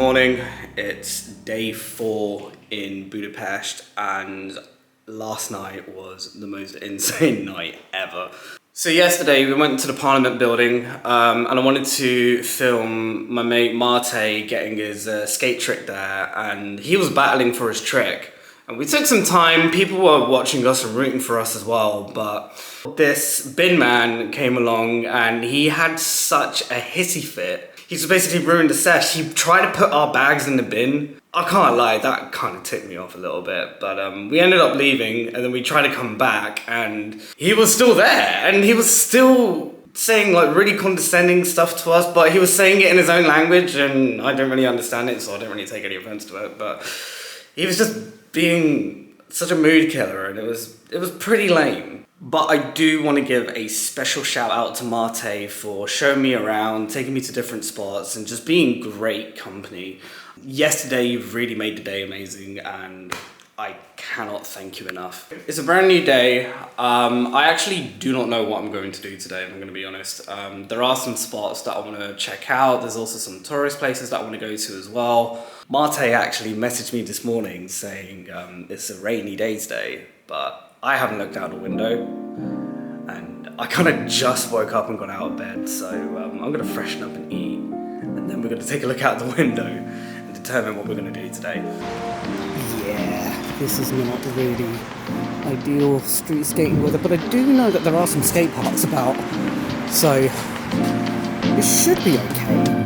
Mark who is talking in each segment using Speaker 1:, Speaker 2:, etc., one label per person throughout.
Speaker 1: morning. It's day 4 in Budapest and last night was the most insane night ever. So yesterday we went to the Parliament building and I wanted to film my mate Mate getting his skate trick there, and he was battling for his trick. And we took some time, people were watching us and rooting for us as well, but this bin man came along and he had such a hissy fit. He's basically ruined the sesh. He tried to put our bags in the bin. I can't lie, that kind of ticked me off a little bit, but we ended up leaving and then we tried to come back and he was still there and he was still saying like really condescending stuff to us, but he was saying it in his own language and I don't really understand it, so I don't really take any offense to it, but he was just being such a mood killer and it was pretty lame. But I do want to give a special shout out to Mate for showing me around, taking me to different spots and just being great company. Yesterday you've really made the day amazing and I cannot thank you enough. It's a brand new day. I actually do not know what I'm going to do today, if I'm going to be honest. There are some spots that I want to check out. There's also some tourist places that I want to go to as well. Mate actually messaged me this morning saying it's a rainy day today, but I haven't looked out the window and I kind of just woke up and got out of bed, so I'm going to freshen up and eat and then we're going to take a look out the window and determine what we're going to do today. Yeah, this is not really ideal street skating weather, but I do know that there are some skate parks about, so it should be okay.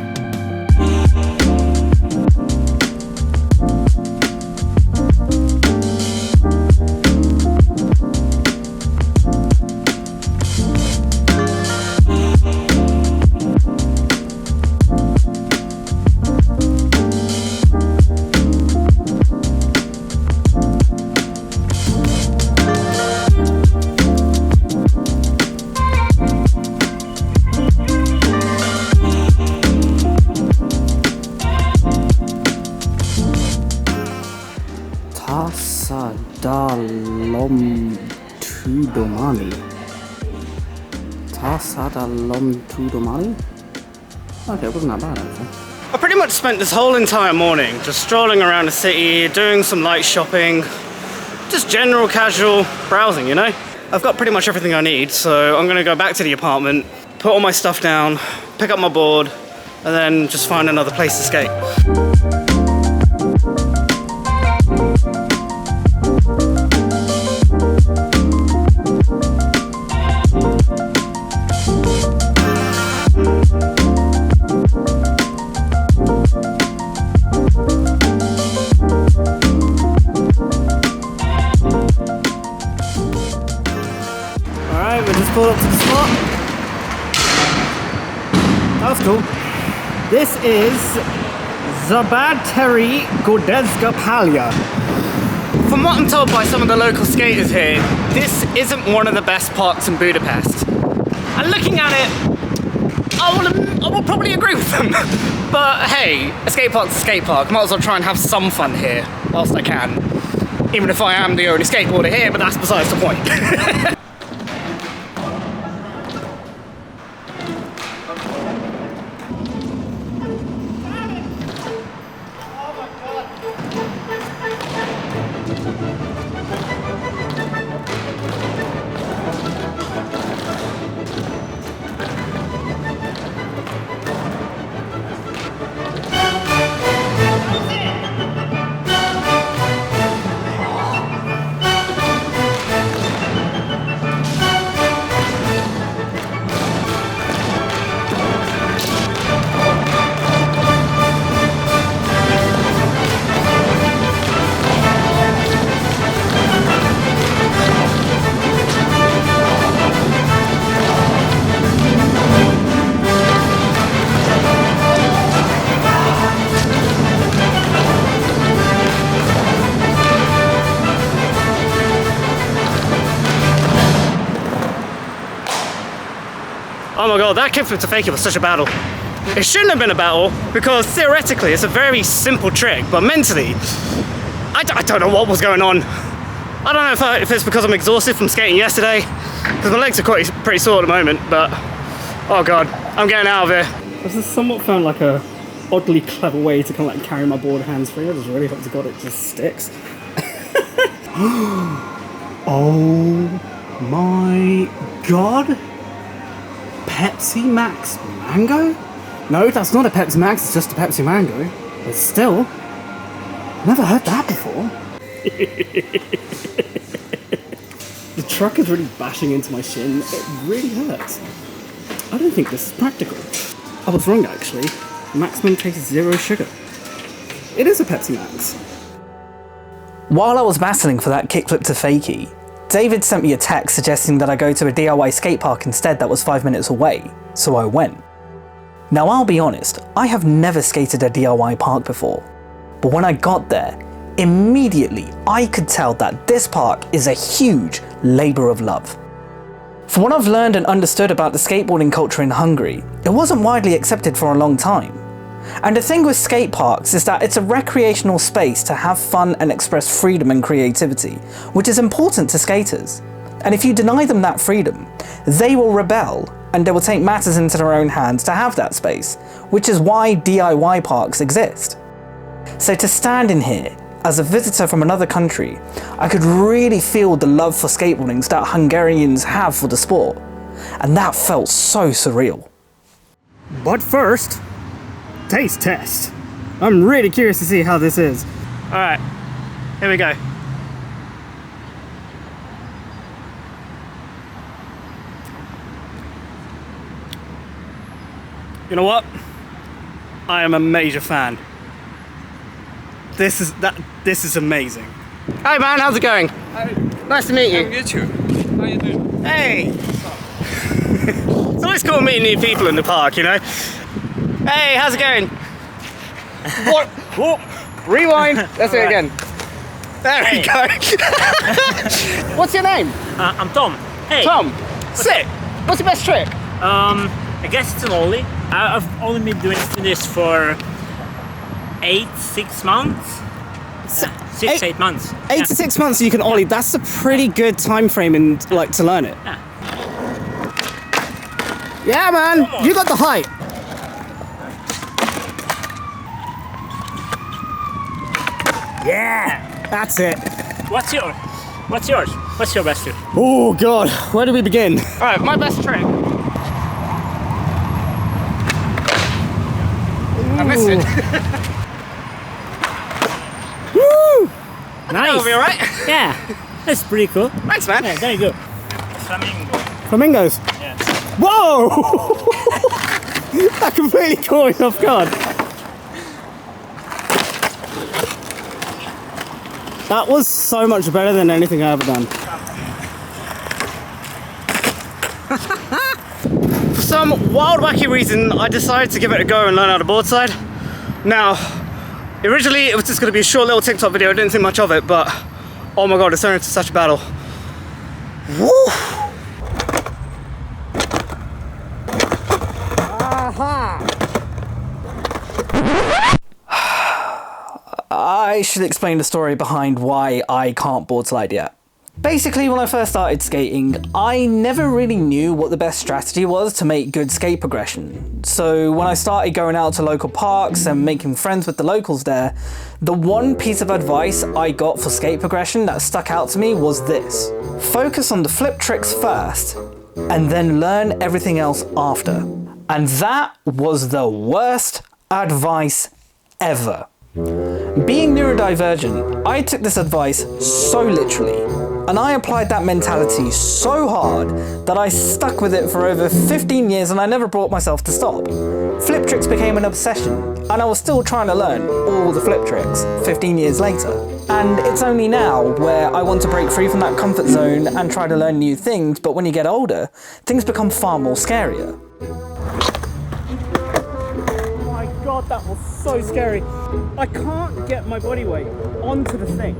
Speaker 1: Tasadalomtudomani? Okay, it wasn't that bad actually. I pretty much spent this whole entire morning just strolling around the city, doing some light shopping, just general casual browsing, you know? I've got pretty much everything I need, so I'm gonna go back to the apartment, put all my stuff down, pick up my board, and then just find another place to skate. Pull up to the spot. That was cool. This is Szabadtéri Gördeszka Pálya. From what I'm told by some of the local skaters here, this isn't one of the best parks in Budapest. And looking at it, I will probably agree with them. But hey, a skate park's a skate park. Might as well try and have some fun here whilst I can. Even if I am the only skateboarder here, but that's besides the point. Oh my god, that kickflip to fake it was such a battle. It shouldn't have been a battle because theoretically it's a very simple trick, but mentally, I don't know what was going on. I don't know if it's because I'm exhausted from skating yesterday, because my legs are pretty sore at the moment, but oh god, I'm getting out of here. This has somewhat found like a
Speaker 2: oddly clever way to kind of like carry my board hands free. I just really hope to God it just sticks. Oh my God. Pepsi Max Mango? No, that's not a Pepsi Max, it's just a Pepsi Mango. But still, never heard that before. The truck is really bashing into my shin. It really hurts. I don't think this is practical. I was wrong actually. Maximum tastes 0 sugar. It is a Pepsi Max.
Speaker 3: While I was battling for that kickflip to fakie, David sent me a text suggesting that I go to a DIY skate park instead that was 5 minutes away, so I went. Now I'll be honest, I have never skated a DIY park before, but when I got there, immediately I could tell that this park is a huge labour of love. From what I've learned and understood about the skateboarding culture in Hungary, it wasn't widely accepted for a long time. And the thing with skate parks is that it's a recreational space to have fun and express freedom and creativity, which is important to skaters. And if you deny them that freedom, they will rebel and they will take matters into their own hands to have that space, which is why DIY parks exist. So to stand in here, as a visitor from another country, I could really feel the love for skateboarding that Hungarians have for the sport. And that felt so surreal.
Speaker 2: But first, taste test. I'm really curious to see how this is. All right, here we go. You know what? I am a major fan. This is amazing. Hi man, how's it going?
Speaker 4: Hi.
Speaker 2: Nice to meet you.
Speaker 4: I'm good too. How you doing?
Speaker 2: Hey! It's always cool meeting new people in the park, you know? Hey, how's it going? What? Whoa. Rewind. Let's do it again. There we go. What's your name?
Speaker 5: I'm Tom. Hey.
Speaker 2: Tom. Sick. What's your best trick?
Speaker 5: I guess it's an ollie. I've only been doing this for 6 months. 8 months.
Speaker 2: 8 to 6 months you can ollie. That's a pretty good time frame in like to learn it. Yeah, man. You got the height. Yeah, that's it.
Speaker 5: What's yours? What's your best trick?
Speaker 2: Oh God, where do we begin? All right, my best trick. I missed it. Woo!
Speaker 5: Nice.
Speaker 2: That'll be all right.
Speaker 5: Yeah, that's pretty cool.
Speaker 2: Thanks, man.
Speaker 5: Yeah, there you go. Flamingo.
Speaker 2: Flamingos.
Speaker 5: Yeah.
Speaker 2: Whoa! That completely caught me off guard. That was so much better than anything I've ever done. For some wild, wacky reason, I decided to give it a go and learn how to boardside. Now, originally it was just going to be a short little TikTok video, I didn't think much of it, but oh my God, it's turned into such a battle. Woo! Aha!
Speaker 3: I should explain the story behind why I can't boardslide yet. Basically, when I first started skating, I never really knew what the best strategy was to make good skate progression. So when I started going out to local parks and making friends with the locals there, the one piece of advice I got for skate progression that stuck out to me was this: focus on the flip tricks first, and then learn everything else after. And that was the worst advice ever. Being neurodivergent, I took this advice so literally, and I applied that mentality so hard that I stuck with it for over 15 years and I never brought myself to stop. Flip tricks became an obsession, and I was still trying to learn all the flip tricks 15 years later. And it's only now where I want to break free from that comfort zone and try to learn new things, but when you get older, things become far more scarier.
Speaker 2: God, that was so scary. I can't get my body weight onto the thing.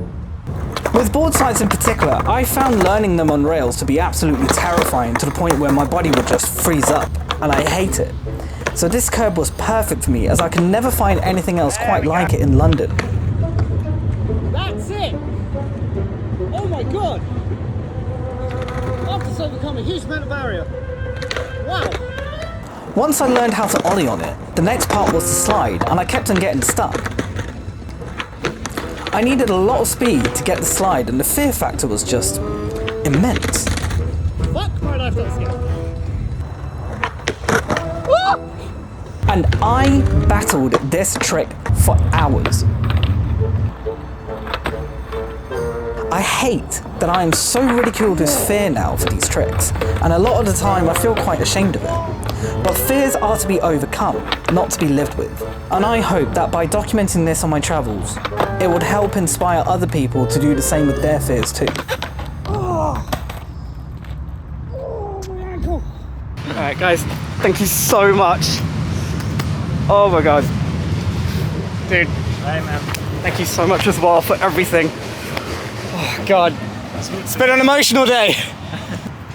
Speaker 3: With boardslides in particular, I found learning them on rails to be absolutely terrifying to the point where my body would just freeze up, and I hate it. So this curb was perfect for me, as I can never find anything else quite like it in London.
Speaker 2: That's it! Oh my God! I've just overcome a huge mental barrier. Wow!
Speaker 3: Once I learned how to ollie on it, the next part was to slide, and I kept on getting stuck. I needed a lot of speed to get the slide, and the fear factor was just immense.
Speaker 5: Fuck my life, let's go.
Speaker 3: And I battled this trick for hours. I hate that I am so ridiculed as fear now for these tricks, and a lot of the time I feel quite ashamed of it. But fears are to be overcome, not to be lived with. And I hope that by documenting this on my travels, it would help inspire other people to do the same with their fears too.
Speaker 2: Alright guys, thank you so much. Oh my god. Dude,
Speaker 5: Hey man.
Speaker 2: thank you so much as well for everything. Oh god. It's been an emotional day.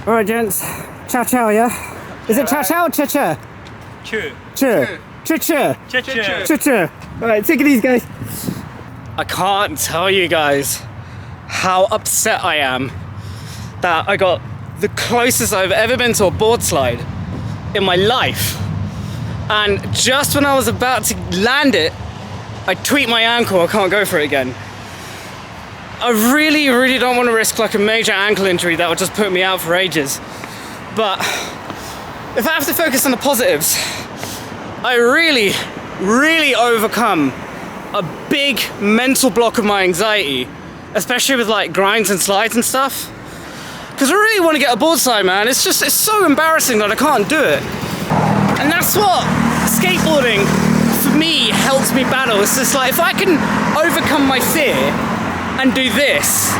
Speaker 2: Alright gents, ciao ciao, yeah? Is it ciao ciao or cha cha?
Speaker 5: Chew.
Speaker 2: Cha. Cha cha.
Speaker 5: Chew.
Speaker 2: Cha cha. Alright, take it easy guys. I can't tell you guys how upset I am that I got the closest I've ever been to a board slide in my life. And just when I was about to land it, I tweaked my ankle, I can't go for it again. I really, really don't want to risk like a major ankle injury that would just put me out for ages. But if I have to focus on the positives, I really, really overcome a big mental block of my anxiety, especially with like grinds and slides and stuff. Because I really want to get a board slide, man. It's so embarrassing that I can't do it. And that's what skateboarding, for me, helps me battle. It's just like, if I can overcome my fear and do this,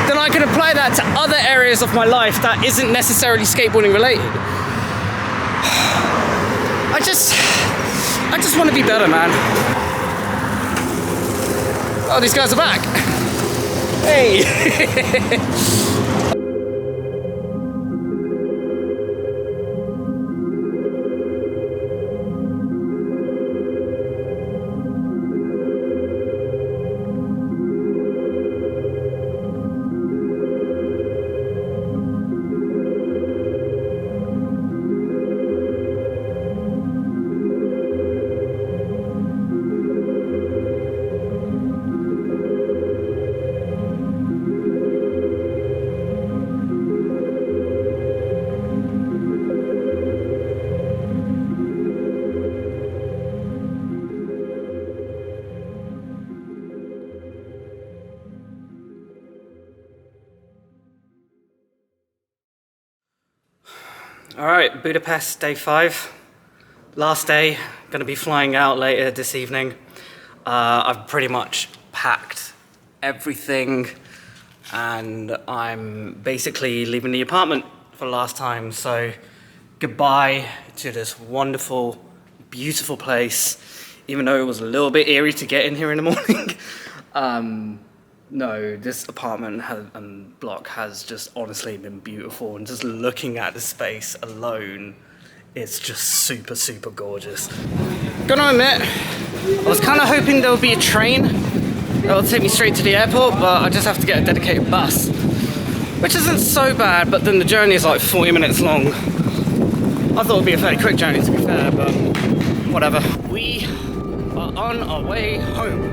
Speaker 2: then I can apply that to other areas of my life that isn't necessarily skateboarding related. I just want to be better, man. Oh, these guys are back. Hey. All right, Budapest, day 5. Last day, gonna be flying out later this evening. I've pretty much packed everything and I'm basically leaving the apartment for the last time. So goodbye to this wonderful, beautiful place, even though it was a little bit eerie to get in here in the morning. No, this apartment and block has just honestly been beautiful, and just looking at the space alone, it's just super, super gorgeous. Gonna admit, I was kind of hoping there would be a train that would take me straight to the airport, but I just have to get a dedicated bus, which isn't so bad, but then the journey is like 40 minutes long. I thought it would be a fairly quick journey, to be fair, but whatever. We are on our way home.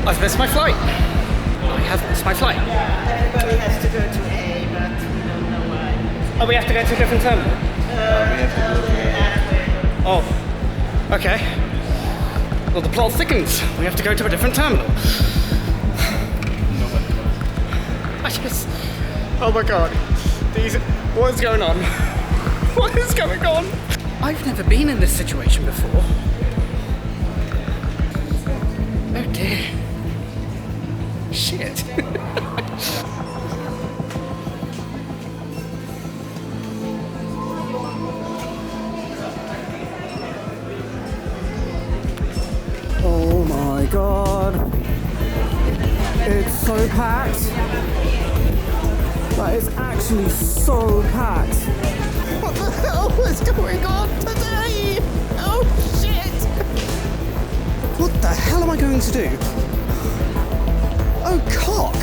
Speaker 2: I've missed my flight. I have missed my flight.
Speaker 6: Everybody has to go to A, but we don't know why.
Speaker 2: Oh, we have to go to a different terminal? Oh, okay. Well, the plot thickens. We have to go to a different terminal. Oh my god. What is going on? What is going on?
Speaker 1: I've never been in this situation before. Oh dear. Shit.
Speaker 3: Oh my god. It's so packed. That is actually so packed.
Speaker 1: What the hell is going on today? Oh shit! What the hell am I going to do? Oh cock!